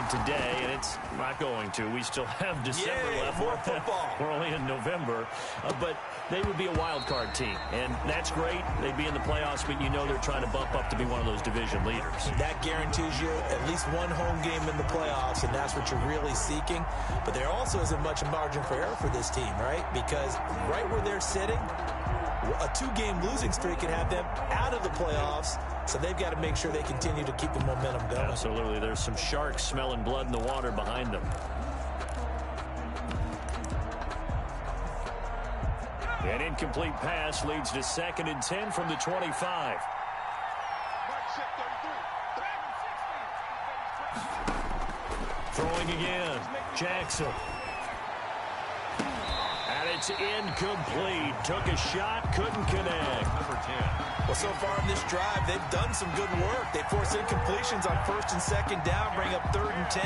start today, and it's not going to. We still have December left. More football. We're only in November. But they would be a wild card team, and that's great. They'd be in the playoffs, but you know they're trying to bump up to be one of those division leaders. That guarantees you at least one home game in the playoffs, and that's what you're really seeking. But there also isn't much margin for error for this team, right? Because right where they're sitting, a two-game losing streak can have them out of the playoffs, so they've got to make sure they continue to keep the momentum going. Absolutely. There's some sharks smelling blood in the water behind them. An incomplete pass leads to 2nd and 10 from the 25. Throwing again. Jackson. And it's incomplete. Took a shot, couldn't connect. Number 10. Well, so far in this drive, they've done some good work. They force incompletions on 1st and 2nd down, bring up 3rd and 10.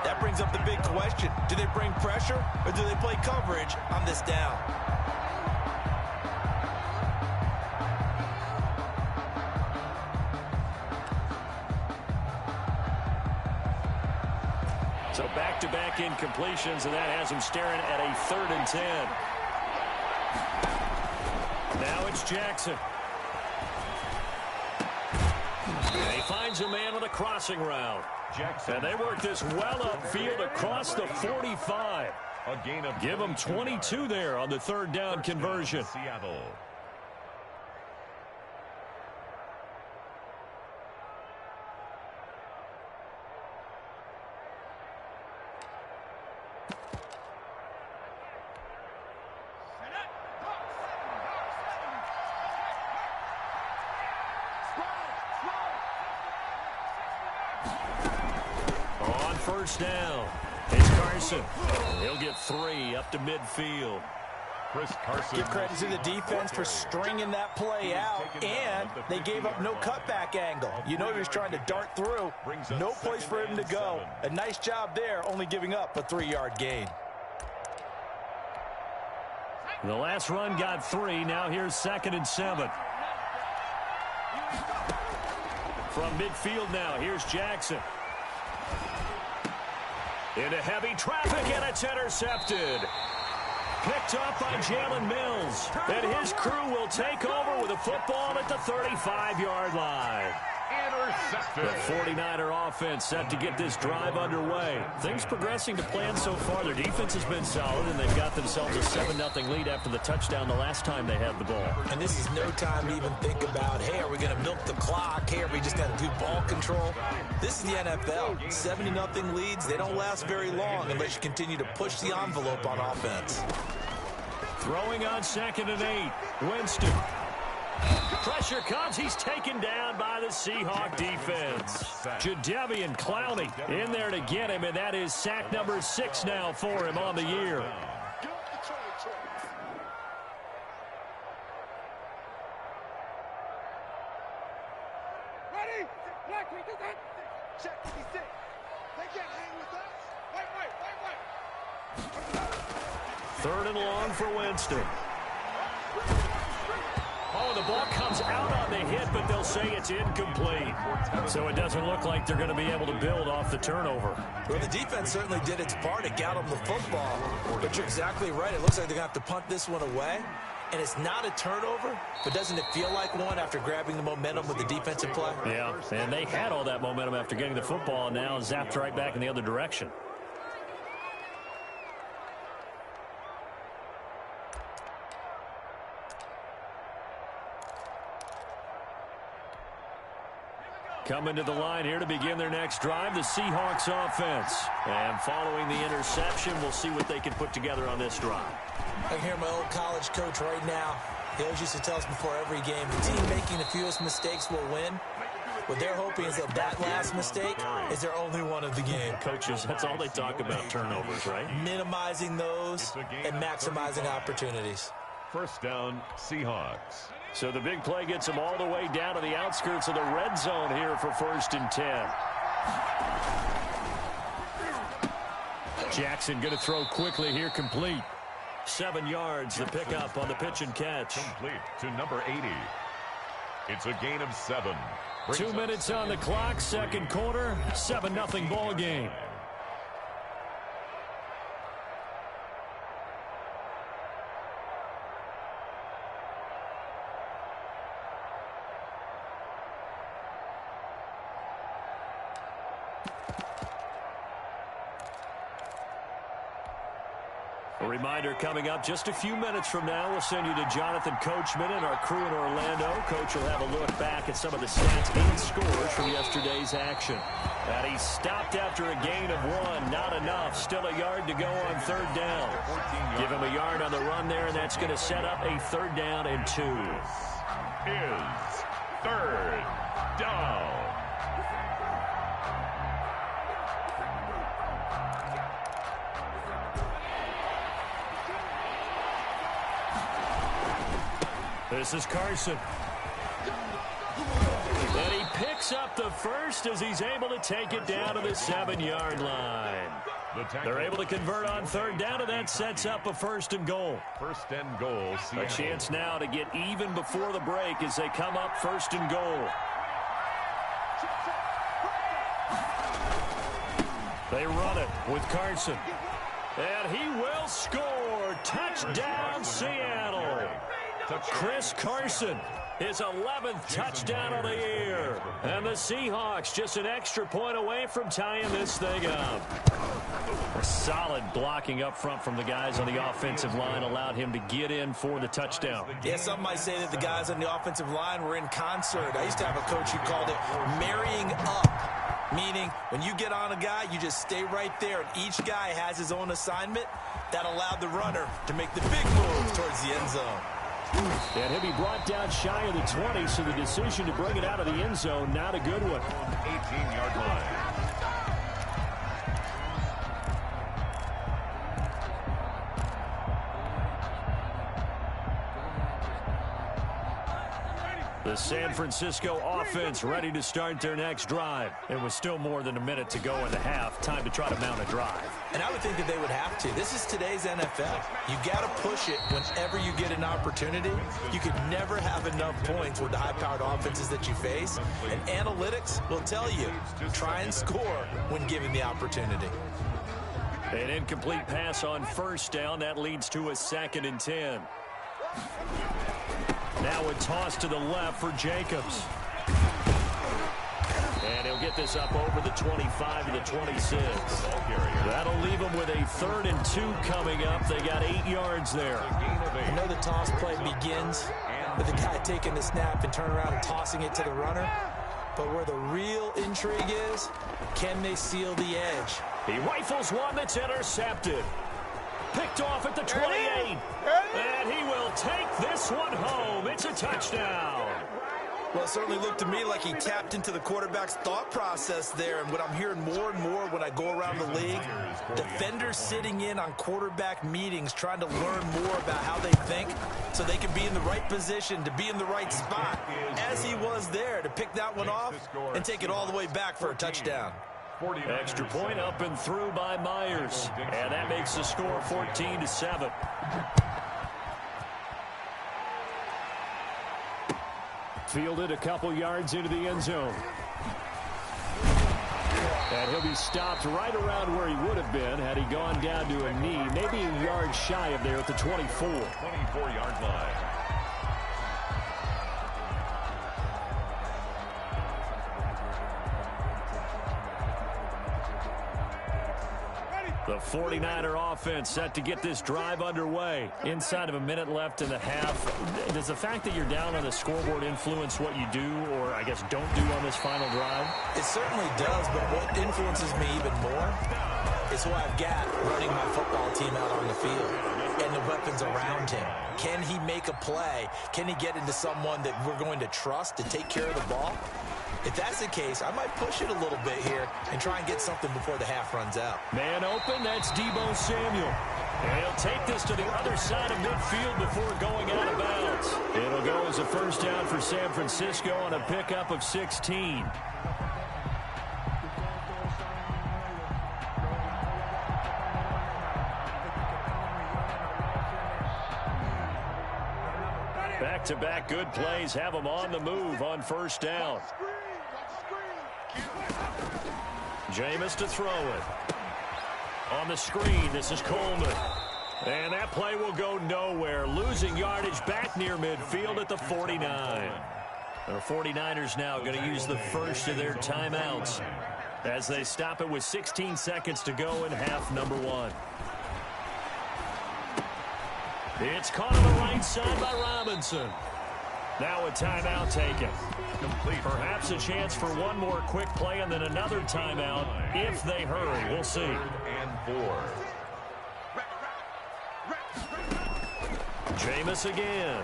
That brings up the big question. Do they bring pressure or do they play coverage on this down? So back-to-back incompletions, and that has him staring at a 3rd and 10. Now it's Jackson. And he finds a man on a crossing route. Jackson. And they work this well upfield across the 45. A gain of Give him 22 there on the 3rd down conversion. Seattle. On 1st down, it's Carson. He'll get 3 up to midfield. Chris Carson. Give credit to the defense for stringing that play out, and they gave up no cutback angle. You know he was trying to dart through. No place for him to go. A nice job there, only giving up a 3-yard gain. The last run got 3. Now here's 2nd and 7. From midfield now, here's Jackson. Into heavy traffic, and it's intercepted. Picked up by Jalen Mills. And his crew will take over with a football at the 35-yard line. Intercepted. The 49er offense set to get this drive underway. Things progressing to plan so far. Their defense has been solid, and they've got themselves a 7-0 lead after the touchdown the last time they had the ball. And this is no time to even think about, hey, are we going to milk the clock? Hey, are we just going to do ball control? This is the NFL. 7-0 leads, they don't last very long unless you continue to push the envelope on offense. Throwing on 2nd and 8. Winston. Pressure comes. He's taken down by the Seahawk defense. Jadeveon Clowney in there to get him, and that is sack number 6 now for him on the year. Ready? Black, we do that. Check 56. They can't hang with us. Wait. 3rd and long for Winston. Oh, the ball comes out on the hit, but they'll say it's incomplete. So it doesn't look like they're going to be able to build off the turnover. Well, the defense certainly did its part. It got them the football. But you're exactly right. It looks like they're going to have to punt this one away. And it's not a turnover, but doesn't it feel like one after grabbing the momentum with the defensive play? Yeah, and they had all that momentum after getting the football, and now zapped right back in the other direction. Coming to the line here to begin their next drive, the Seahawks offense. And following the interception, we'll see what they can put together on this drive. I can hear my old college coach right now. He always used to tell us before every game, the team making the fewest mistakes will win. What they're hoping is that that last mistake is their only one of the game. Coaches, that's all they talk about, turnovers, right? Minimizing those and maximizing opportunities. 1st down, Seahawks. So the big play gets them all the way down to the outskirts of the red zone here for 1st and 10. Jackson going to throw quickly here, complete. 7 yards, the pickup on the pitch and catch. Complete to number 80. It's a gain of 7. 2 minutes on the clock, second quarter, 7-0 ball game. A reminder coming up just a few minutes from now, we'll send you to Jonathan Coachman and our crew in Orlando. Coach will have a look back at some of the stats and scores from yesterday's action. And he stopped after a gain of 1. Not enough. Still a yard to go on third down. Give him a yard on the run there, and that's going to set up a 3rd down and 2. Is 3rd down. This is Carson. And he picks up the first as he's able to take it down to the 7-yard line. They're able to convert on 3rd down, and that sets up a 1st and goal. 1st and goal. A chance now to get even before the break as they come up 1st and goal. They run it with Carson. And he will score. Touchdown, Seattle. Chris Carson, his 11th touchdown of the year. And the Seahawks just an extra point away from tying this thing up. A solid blocking up front from the guys on the offensive line allowed him to get in for the touchdown. Yeah, some might say that the guys on the offensive line were in concert. I used to have a coach who called it marrying up. Meaning, when you get on a guy, you just stay right there, and each guy has his own assignment. That allowed the runner to make the big move towards the end zone. And he'll be brought down shy of the 20, so the decision to bring it out of the end zone, not a good one. 18-yard line. The San Francisco offense ready to start their next drive. It was still more than a minute to go in the half. Time to try to mount a drive. And I would think that they would have to. This is today's NFL. You got to push it whenever you get an opportunity. You could never have enough points with the high-powered offenses that you face. And analytics will tell you, try and score when given the opportunity. An incomplete pass on 1st down. That leads to a 2nd and 10. Now a toss to the left for Jacobs. And he'll get this up over the 25 to the 26. That'll leave him with a 3rd and 2 coming up. They got 8 yards there. I know the toss play begins with the guy taking the snap and turning around and tossing it to the runner. But where the real intrigue is, can they seal the edge? He rifles one that's intercepted. Picked off at the 28. And he will take this one home. It's a touchdown. Well, it certainly looked to me like he tapped into the quarterback's thought process there. And what I'm hearing more and more when I go around the league, defenders sitting in on quarterback meetings trying to learn more about how they think so they can be in the right position to be in the right spot, as he was there to pick that one off and take it all the way back for a touchdown. Extra point up and through by Myers. And that makes the score 14-7. Fielded a couple yards into the end zone. And he'll be stopped right around where he would have been had he gone down to a knee. Maybe a yard shy of there at the 24. 24-yard line. The 49er offense set to get this drive underway. Inside of a minute left in the half. Does the fact that you're down on the scoreboard influence what you do, or I guess don't do on this final drive? It certainly does, but what influences me even more is who I've got running my football team out on the field and the weapons around him. Can he make a play? Can he get into someone that we're going to trust to take care of the ball? If that's the case, I might push it a little bit here and try and get something before the half runs out. Man open, that's Deebo Samuel. And he'll take this to the other side of midfield before going out of bounds. It'll go as a 1st down for San Francisco on a pickup of 16. Back-to-back good plays have them on the move on 1st down. Jameis to throw it. On the screen, this is Coleman. And that play will go nowhere. Losing yardage back near midfield at the 49. The 49ers now going to use the first of their timeouts as they stop it with 16 seconds to go in half number 1. It's caught on the right side by Robinson. Now a timeout taken. Perhaps a chance for one more quick play and then another timeout if they hurry. We'll see. And 4. Jameis again.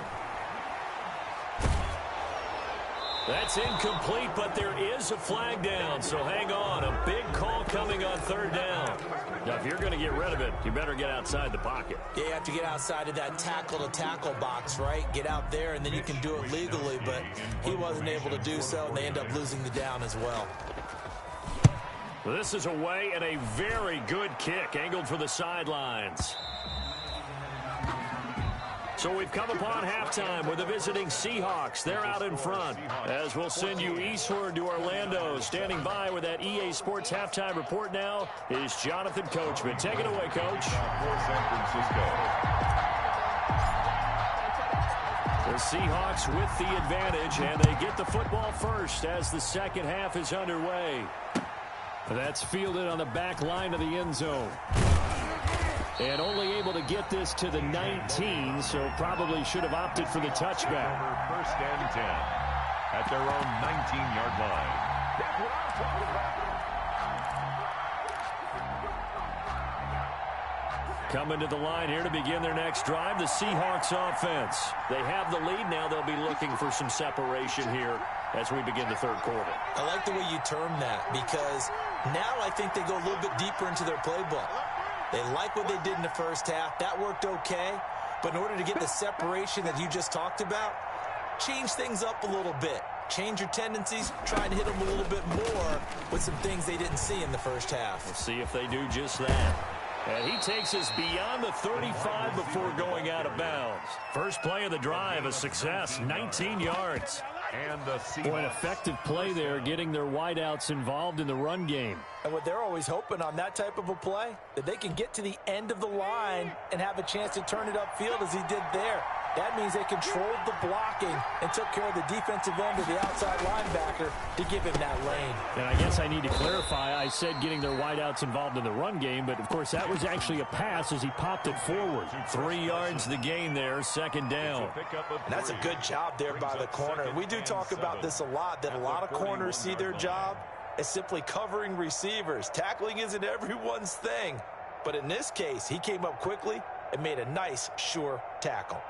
That's incomplete, but there is a flag down, so hang on. A big call coming on third down. Now, if you're going to get rid of it, you better get outside the pocket. Yeah, you have to get outside of that tackle-to-tackle box, right? Get out there, and then you can do it legally, but he wasn't able to do so, and they end up losing the down as well. This is away and a very good kick, angled for the sidelines. So we've come upon halftime with the visiting Seahawks. They're out in front. As we'll send you eastward to Orlando. Standing by with that EA Sports halftime report now is Jonathan Coachman. Take it away, Coach. For San Francisco. The Seahawks with the advantage, and they get the football first as the second half is underway. That's fielded on the back line of the end zone. And only able to get this to the 19, so probably should have opted for the touchback. First and 10 at their own 19-yard line. That's what I'm talking about. Coming to the line here to begin their next drive, the Seahawks offense. They have the lead. Now they'll be looking for some separation here as we begin the third quarter. I like the way you term that, because now I think they go a little bit deeper into their playbook. They like what they did in the first half. That worked okay. But in order to get the separation that you just talked about, change things up a little bit. Change your tendencies. Try and hit them a little bit more with some things they didn't see in the first half. We'll see if they do just that. And he takes us beyond the 35 before going out of bounds. First play of the drive, a success, 19 yards. And the Seahawks. Boy, an effective play there, getting their wideouts involved in the run game. And what they're always hoping on that type of a play, that they can get to the end of the line and have a chance to turn it upfield as he did there. That means they controlled the blocking and took care of the defensive end of the outside linebacker to give him that lane. And I guess I need to clarify, I said getting their wideouts involved in the run game, but of course that was actually a pass as he popped it forward. 3 yards the gain there, second down. And that's a good job there by the corner. We do talk about this a lot, that a lot of corners see their job as simply covering receivers. Tackling isn't everyone's thing. But in this case, he came up quickly and made a nice, sure tackle.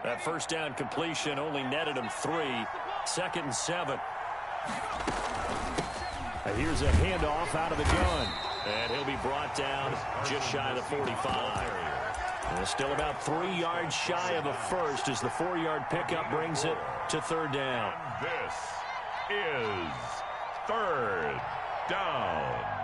That first down completion only netted him 3. 2nd and 7. And here's a handoff out of the gun. And he'll be brought down just shy of the 45. And still about 3 yards shy of a first as the 4-yard pickup brings it to third down. This is third down.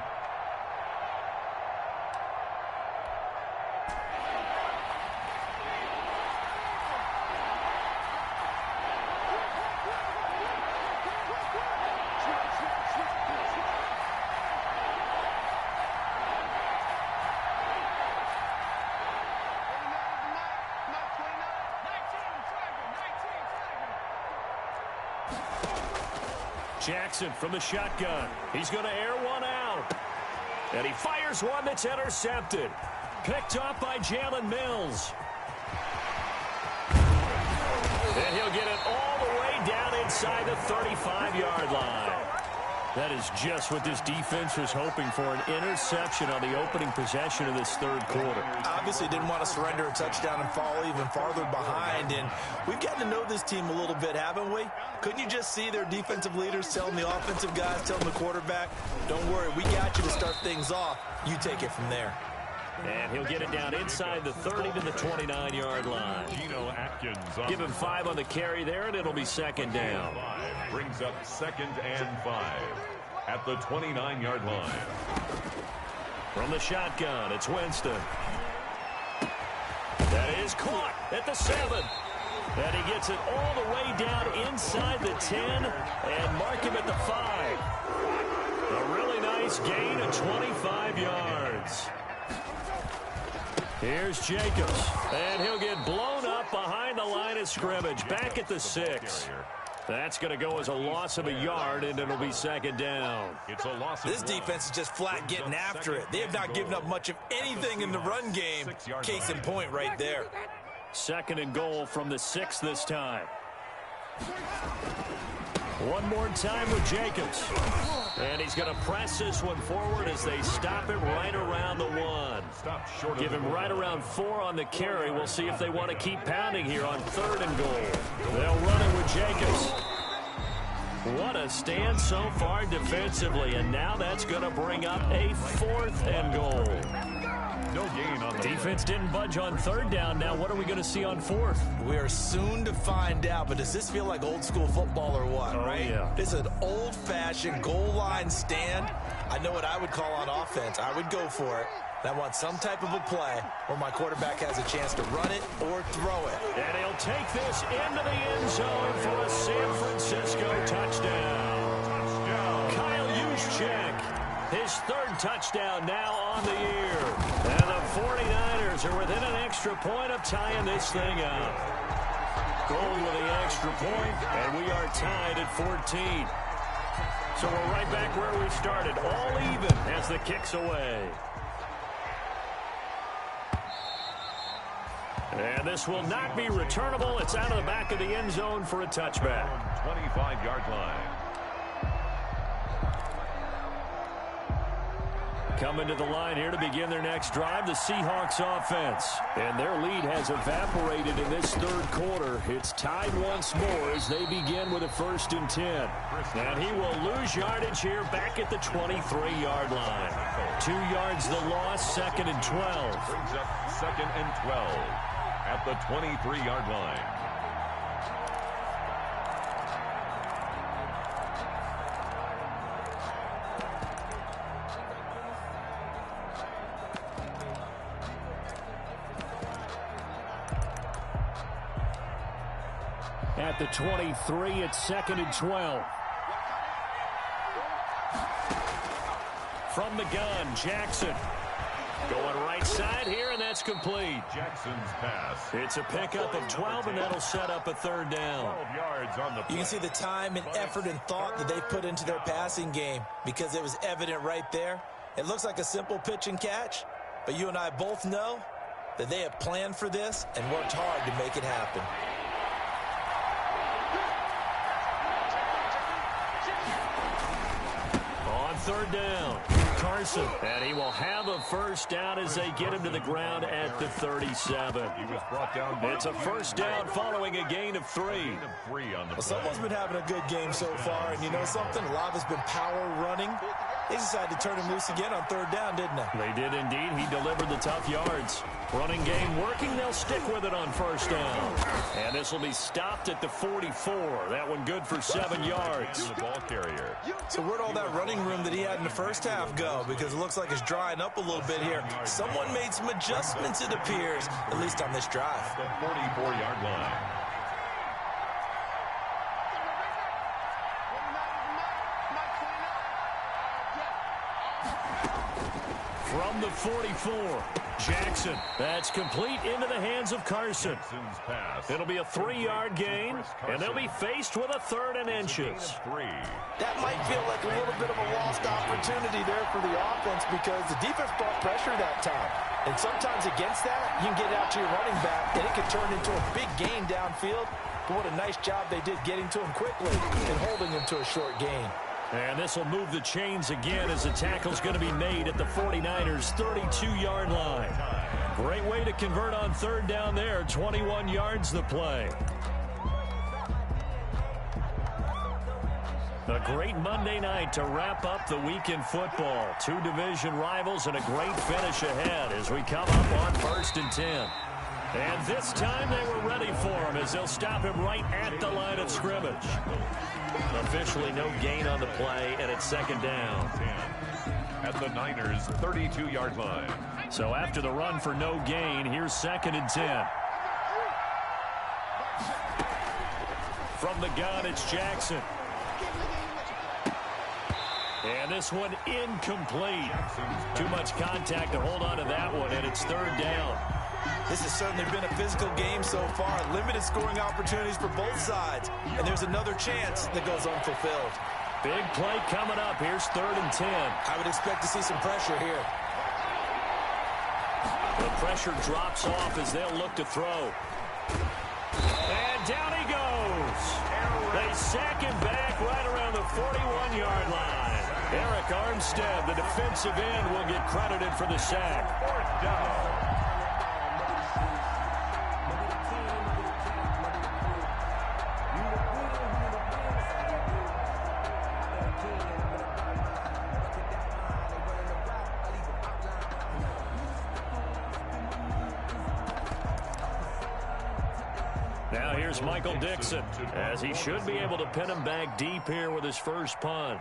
Jackson from the shotgun. He's going to air one out. And he fires one that's intercepted. Picked off by Jalen Mills. And he'll get it all the way down inside the 35-yard line. That is just what this defense was hoping for, an interception on the opening possession of this third quarter. Obviously didn't want to surrender a touchdown and fall even farther behind, and we've gotten to know this team a little bit, haven't we? Couldn't you just see their defensive leaders telling the offensive guys, telling the quarterback, don't worry, we got you to start things off. You take it from there. And he'll get it down inside the 30 to the 29-yard line. Geno Atkins. Give him 5 on the carry there, and it'll be second down. Brings up 2nd and 5 at the 29-yard line. From the shotgun, it's Winston. That is caught at the 7. And he gets it all the way down inside the 10 and mark him at the 5. A really nice gain of 25 yards. Here's Jacobs, and he'll get blown up behind the line of scrimmage, back at the 6. That's going to go as a loss of a yard, and it'll be second down. This defense is just flat getting after it. They have not given up much of anything in the run game. Case in point right there. Second and goal from the 6 this time. One more time with Jacobs. And he's going to press this one forward as they stop him right around the 1. Give him right around 4 on the carry. We'll see if they want to keep pounding here on 3rd and goal. They'll run it with Jacobs. What a stand so far defensively. And now that's going to bring up a 4th and goal. No gain on the defense didn't budge on 3rd down. Now what are we going to see on 4th? We are soon to find out, but does this feel like old school football or what, right? Yeah. This is an old-fashioned goal line stand. I know what I would call on offense. I would go for it. And I want some type of a play where my quarterback has a chance to run it or throw it. And he'll take this into the end zone for a San Francisco touchdown. Kyle Juszczyk. His 3rd touchdown now on the year. And the 49ers are within an extra point of tying this thing up. Goal with the extra point, and we are tied at 14. So we're right back where we started, all even as the kick's away. And this will not be returnable. It's out of the back of the end zone for a touchback. 25-yard line. Coming to the line here to begin their next drive, the Seahawks offense. And their lead has evaporated in this 3rd quarter. It's tied once more as they begin with a 1st and 10. And he will lose yardage here back at the 23-yard line. 2 yards the loss, 2nd and 12. Brings up 2nd and 12 at the 23-yard line. At the 23, it's 2nd and 12. From the gun, Jackson. Going right side here, and that's complete. Jackson's pass. It's a pickup of 12, and that'll set up a 3rd down. 12 yards on the play. You can see the time and effort and thought that they put into their passing game because it was evident right there. It looks like a simple pitch and catch, but you and I both know that they have planned for this and worked hard to make it happen. On 3rd down, Carson. And he will have a 1st down as they get him to the ground at the 37. He was brought down. It's a 1st down following a gain of 3. Well, someone's been having a good game so far, and you know something? A lot of it's been power running. They decided to turn him loose again on 3rd down, didn't they? They did indeed. He delivered the tough yards. Running game working. They'll stick with it on 1st down. And this will be stopped at the 44. That one good for 7 yards. The ball carrier. So where'd all that running room that he had in the 1st half go? Because it looks like it's drying up a little bit here. Someone made some adjustments, it appears, at least on this drive. The 44-yard line. From the 44, Jackson. That's complete into the hands of Carson. Jackson's pass. It'll be a 3-yard gain, and they'll be faced with a 3rd and inches. That might feel like a little bit of a lost opportunity there for the offense because the defense brought pressure that time. And sometimes against that, you can get out to your running back, and it can turn into a big gain downfield. But what a nice job they did getting to him quickly and holding him to a short gain. And this will move the chains again as the tackle's going to be made at the 49ers' 32-yard line. Great way to convert on 3rd down there. 21 yards the play. A great Monday night to wrap up the week in football. 2 division rivals and a great finish ahead as we come up on 1st and 10. And this time they were ready for him as they'll stop him right at the line of scrimmage. Officially no gain on the play, and it's 2nd down. At the Niners' 32-yard line. So after the run for no gain, here's 2nd and 10. From the gun, it's Jackson. And this one incomplete. Too much contact to hold on to that one, and it's third down. This has certainly been a physical game so far. Limited scoring opportunities for both sides. And there's another chance that goes unfulfilled. Big play coming up. Here's 3rd and 10. I would expect to see some pressure here. The pressure drops off as they'll look to throw. And down he goes. They sack him back right around the 41-yard line. Eric Armstead, the defensive end, will get credited for the sack. 4th down. Now here's Michael Dixon, as he should be able to pin him back deep here with his first punt.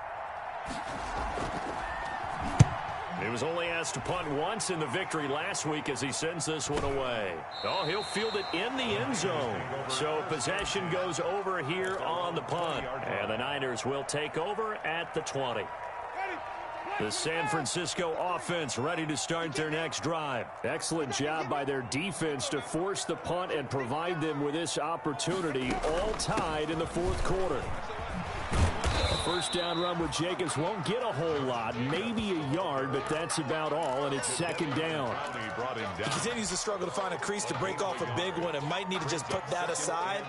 He was only asked to punt once in the victory last week as he sends this one away. Oh, he'll field it in the end zone. So possession goes over here on the punt. And the Niners will take over at the 20. The San Francisco offense ready to start their next drive. Excellent job by their defense to force the punt and provide them with this opportunity, all tied in the 4th quarter. First down run with Jacobs won't get a whole lot, maybe a yard, but that's about all, and it's 2nd down. He continues to struggle to find a crease to break off a big one and might need to just put that aside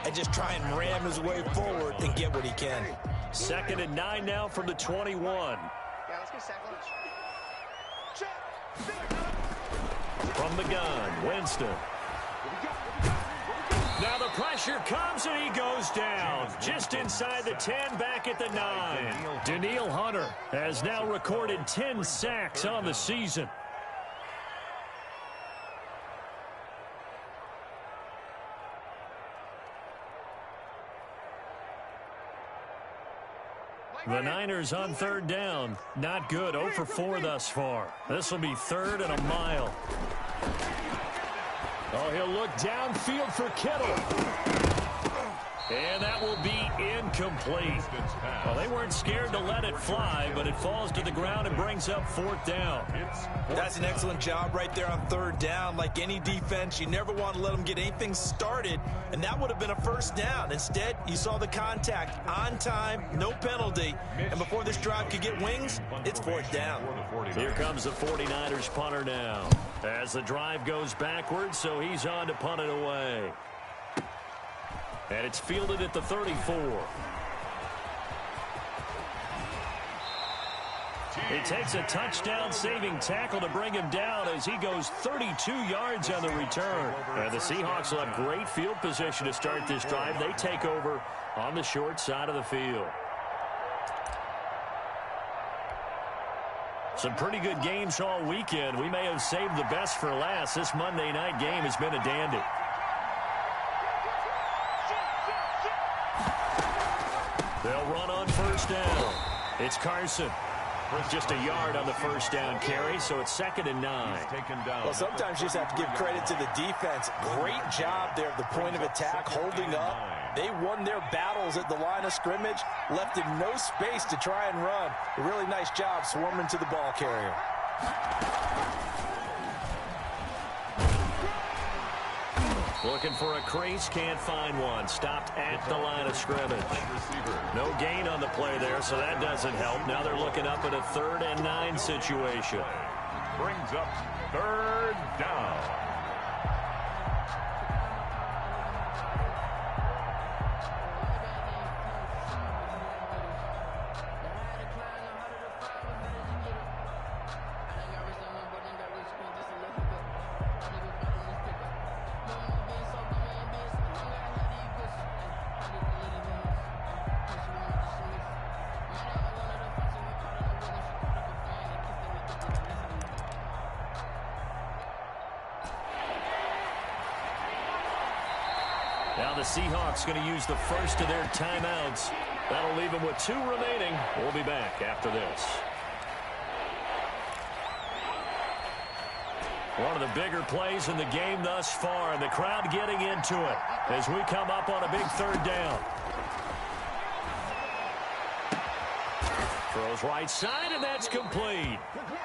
and just try and ram his way forward and get what he can. 2nd and 9 now from the 21. Yeah, let's get sack lunch. From the gun, Winston. Now the pressure comes and he goes down. Just inside the 10, back at the 9. Danielle Hunter has now recorded 10 sacks on the season. The Niners on 3rd down. Not good. 0 for 4 thus far. This will be 3rd and a mile. Oh, he'll look downfield for Kittle. And that will be incomplete. Well, they weren't scared to let it fly, but it falls to the ground and brings up 4th down. That's an excellent job right there on 3rd down. Like any defense, you never want to let them get anything started, and that would have been a 1st down. Instead, you saw the contact on time, no penalty, and before this drive could get wings, it's 4th down. Here comes the 49ers punter now. As the drive goes backwards, so he's on to punt it away. And it's fielded at the 34. He takes a touchdown-saving tackle to bring him down as he goes 32 yards on the return. And the Seahawks will have great field position to start this drive. They take over on the short side of the field. Some pretty good games all weekend. We may have saved the best for last. This Monday night game has been a dandy. They'll run on 1st down. It's Carson. Just a yard on the 1st down carry, so it's 2nd and 9. Well, sometimes you just have to give credit to the defense. Great job there at the point of attack, holding up. They won their battles at the line of scrimmage, left him no space to try and run. A really nice job swarming to the ball carrier. Looking for a crease, can't find one. Stopped at the line of scrimmage. No gain on the play there, so that doesn't help. Now they're looking up at a 3rd and 9 situation. Brings up 3rd down. Now the Seahawks going to use the first of their timeouts. That'll leave them with 2 remaining. We'll be back after this. One of the bigger plays in the game thus far, and the crowd getting into it as we come up on a big third down. Throws right side, and that's complete.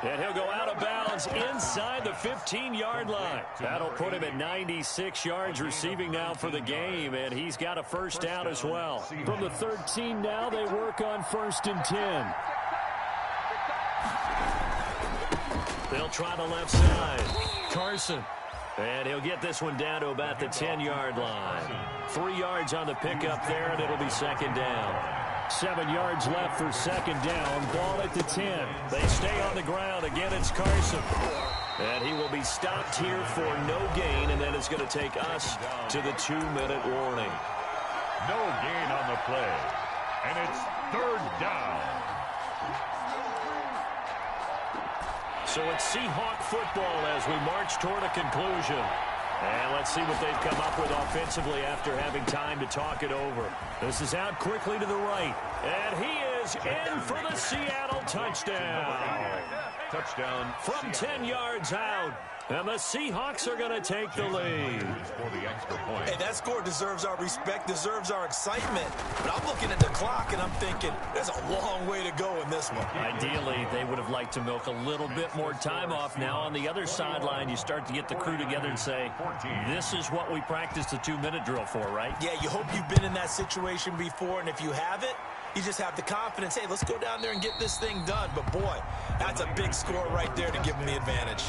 And he'll go out of bounds inside the 15-yard line. That'll put him at 96 yards receiving now for the game, and he's got a first down as well. From the 13 now, they work on 1st and 10. They'll try the left side. Carson. And he'll get this one down to about the 10-yard line. 3 yards on the pickup there, and it'll be 2nd down. 7 yards left for 2nd down. Ball at the 10. They stay on the ground. Again, it's Carson. And he will be stopped here for no gain, and then it's going to take us to the 2-minute warning. No gain on the play. And it's 3rd down. So it's Seahawk football as we march toward a conclusion. And let's see what they've come up with offensively after having time to talk it over. This is out quickly to the right. And he is in for the Seattle touchdown. Touchdown. From 10 yards out. And the Seahawks are going to take the lead. Hey, that score deserves our respect, deserves our excitement. But I'm looking at the clock, and I'm thinking, there's a long way to go in this one. Ideally, they would have liked to milk a little bit more time off. Now, on the other sideline, you start to get the crew together and say, this is what we practiced the 2-minute drill for, right? Yeah, you hope you've been in that situation before, and if you haven't, you just have the confidence, hey, let's go down there and get this thing done. But, boy, that's a big score right there to give them the advantage.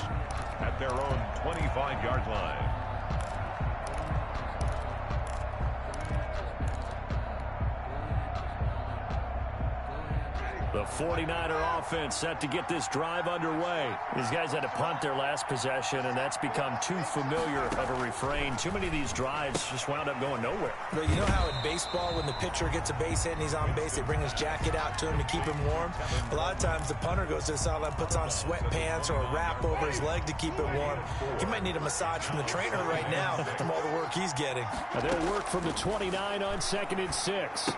At their own 25-yard line. The 49er offense set to get this drive underway. These guys had to punt their last possession, and that's become too familiar of a refrain. Too many of these drives just wound up going nowhere. But you know how in baseball, when the pitcher gets a base hit and he's on base, they bring his jacket out to him to keep him warm? A lot of times the punter goes to the sideline, puts on sweatpants or a wrap over his leg to keep it warm. He might need a massage from the trainer right now from all the work he's getting. Now they'll work from the 29 on 2nd and 6.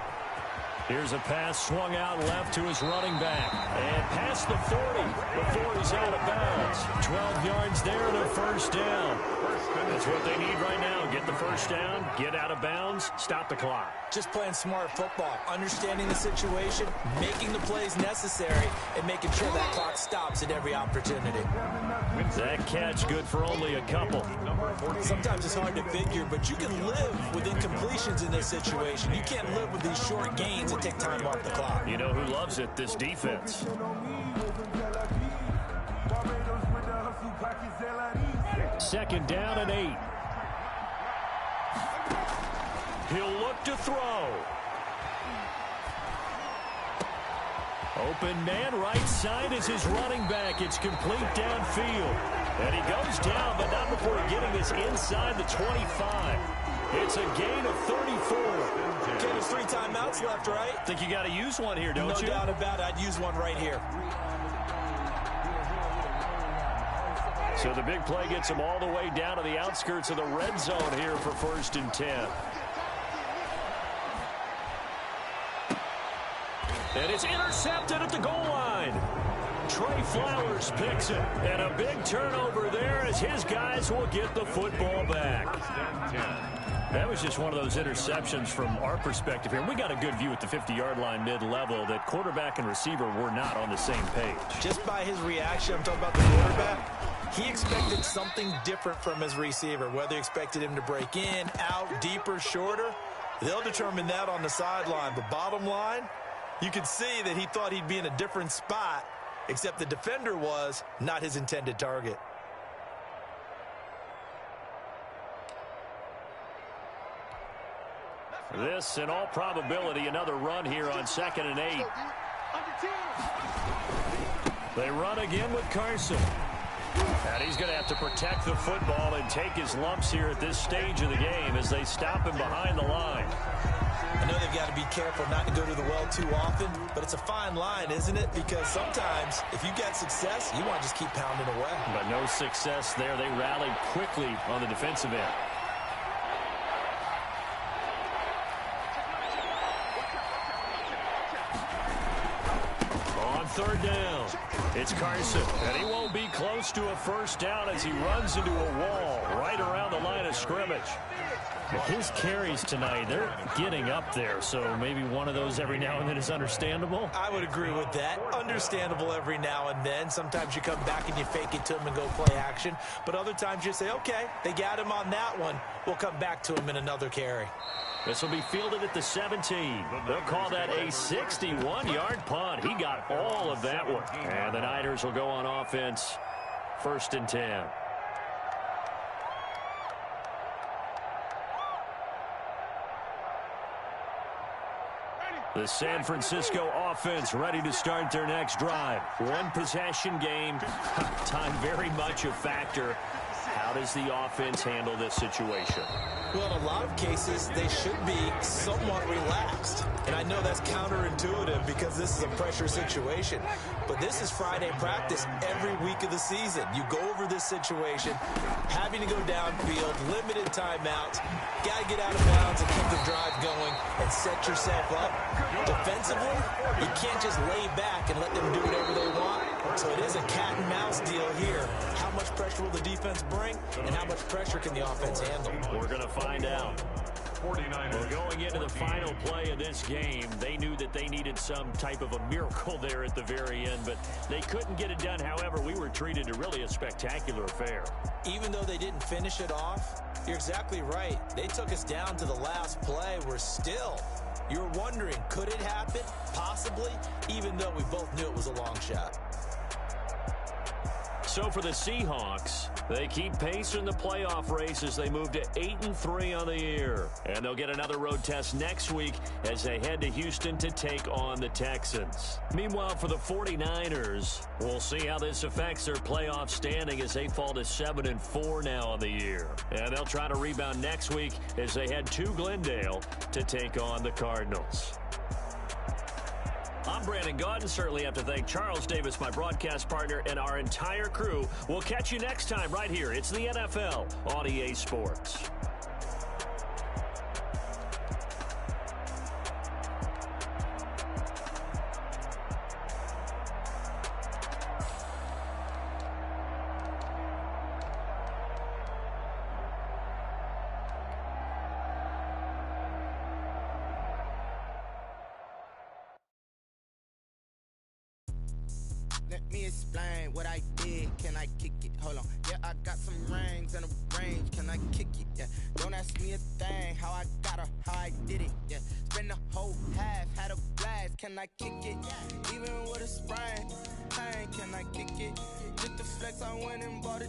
Here's a pass swung out left to his running back. And past the 40 before he's out of bounds. 12 yards there and a first down. That's what they need right now. Get the first down, get out of bounds, stop the clock. Just playing smart football, understanding the situation, making the plays necessary, and making sure that clock stops at every opportunity. That catch good for only a couple. Sometimes it's hard to figure, but you can live with incompletions in this situation. You can't live with these short gains and take time off the clock. You know who loves it? This defense. 2nd down and 8. He'll look to throw. Open man, right side is his running back. It's complete downfield. And he goes down, but not before getting this inside the 25. It's a gain of 34. Okay, there's 3 timeouts left, right? Think you got to use one here, don't you? No doubt about it. I'd use one right here. So the big play gets him all the way down to the outskirts of the red zone here for 1st and 10. And it's intercepted at the goal line. Trey Flowers picks it. And a big turnover there as his guys will get the football back. That was just one of those interceptions from our perspective here. We got a good view at the 50-yard line mid-level that quarterback and receiver were not on the same page. Just by his reaction, I'm talking about the quarterback, he expected something different from his receiver. Whether he expected him to break in, out, deeper, shorter, they'll determine that on the sideline. But bottom line, you could see that he thought he'd be in a different spot, except the defender was not his intended target. This, in all probability, another run here on 2nd and 8. They run again with Carson. And he's going to have to protect the football and take his lumps here at this stage of the game as they stop him behind the line. I know they've got to be careful not to go to the well too often, but it's a fine line, isn't it? Because sometimes, if you get success, you want to just keep pounding away. But no success there. They rallied quickly on the defensive end. On third down. It's Carson, and he won't be close to a first down as he runs into a wall right around the line of scrimmage. His carries tonight, they're getting up there, so maybe one of those every now and then is understandable. I would agree with that. Understandable every now and then. Sometimes you come back and you fake it to him and go play action. But other times you say, okay, they got him on that one. We'll come back to him in another carry. This will be fielded at the 17. They'll call that a 61-yard punt. He got all of that one. And the Niners will go on offense, 1st and 10. The San Francisco offense ready to start their next drive. One possession game. Time very much a factor. How does the offense handle this situation? Well, in a lot of cases, they should be somewhat relaxed. And I know that's counterintuitive because this is a pressure situation. But this is Friday practice every week of the season. You go over this situation, having to go downfield, limited timeouts, got to get out of bounds and keep the drive going and set yourself up. Defensively, you can't just lay back and let them do whatever they want. So it is a cat and mouse deal here. How much pressure will the defense bring, and how much pressure can the offense handle? We're going to find out. Well, going into the final play of this game, they knew that they needed some type of a miracle there at the very end, but they couldn't get it done. However, we were treated to really a spectacular affair. Even though they didn't finish it off, you're exactly right. They took us down to the last play. We're still, you're wondering, could it happen? Possibly, even though we both knew it was a long shot. So for the Seahawks, they keep pace in the playoff race as they move to 8-3 on the year. And they'll get another road test next week as they head to Houston to take on the Texans. Meanwhile, for the 49ers, we'll see how this affects their playoff standing as they fall to 7-4 now on the year. And they'll try to rebound next week as they head to Glendale to take on the Cardinals. I'm Brandon Gaudin. Certainly have to thank Charles Davis, my broadcast partner, and our entire crew. We'll catch you next time right here. It's the NFL on EA Sports. Let me explain what I did. Can I kick it? Hold on. Yeah, I got some rings and a range. Can I kick it? Yeah. Don't ask me a thing. How I got her, how I did it. Yeah. Spend the whole half, had a blast. Can I kick it? Even with a sprain. Pain, can I kick it? With the flex, I went and bought it.